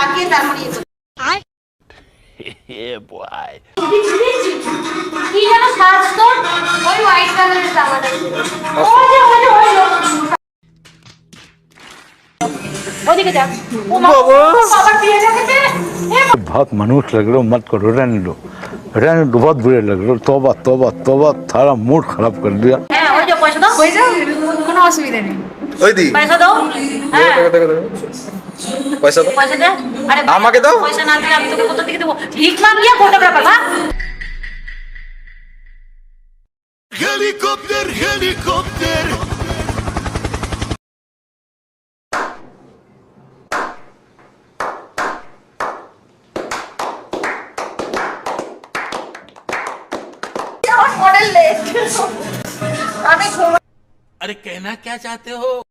লাগিয়ে তারপরে কি যেন সাজ তো ওই হোয়াইট কালারের জামাটা ওদিকে যা ও মা বাবা দিয়ে যাবে बहुत मनुष्य लग रहे हो मत करो रहने दो बहुत बुरे लग रहे हो तौबा तौबा तौबा सारा मूड खराब कर दिया হ্যাঁ ওই যে পয়সা দাও হয়ে যাও কোনো অসুবিধা নেই ওই দি পয়সা দাও হ্যাঁ পয়সা দাও পয়সা দে আরে আমাকে দাও পয়সা না দিলে আমি তোকে কোথা থেকে দেবো ভিক মাগিয়া ফটোগ্রাফার হ্যাঁ Helicopter, helicopter. मॉडल ले अभी घूम अरे कहना क्या चाहते हो?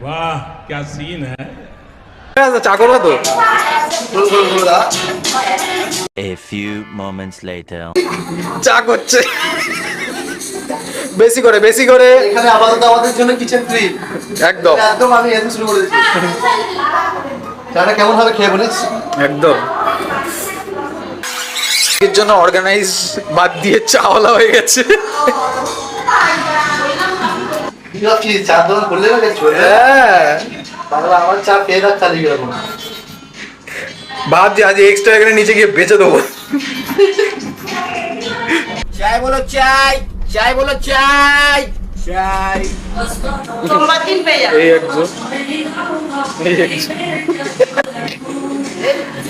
वाह क्या सीन है চা করবো তো A few moments later. চা করছে বেশি করে বেশি করে এখানে আপাতত আমাদের জন্য কিচেন ফ্রি একদম একদম আমি এত শুরু করে দিচ্ছি চাটা কেমন হবে খেয়ে বলিস একদম এর জন্য অর্গানাইজ বাদ দিয়ে চাওয়ালা হয়ে গেছে কি ভাবছিস চা দোকান করলে না কিছু হ্যাঁ বাংলা আমার চা পেয়ে রাখ চালিয়ে গেলাম ভাবছি আজ এক্সট্রা এখানে নিচে গিয়ে বেচে দেবো चाय बोलो चाय चाय बोलो चाय चाय সোমবার দিন পেয়ে যাবে এই একজন এই একজন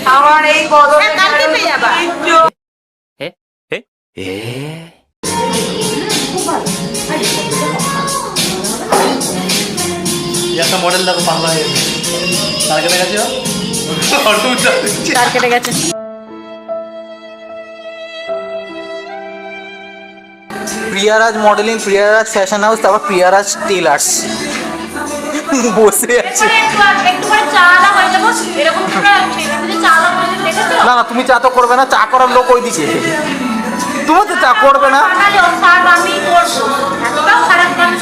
আমার এই বদলে কালকে পেয়ে যাবা একটা মডেল দেখো বাংলা হয়ে গেছে তার কেটে গেছে তার কেটে গেছে প্রিয়ারাজ মডেলিং প্রিয়ারাজ ফ্যাশন হাউস তারপর প্রিয়ারাজ টেলার্স বসে আছে একটু করে চালা হয়ে যাবো এরকম করে চালা হয়ে দেখেছো না না তুমি চা তো করবে না চা করার লোক ওইদিকে তুমি তো চা করবে না আমি করবো এতটাও খারাপ কাজ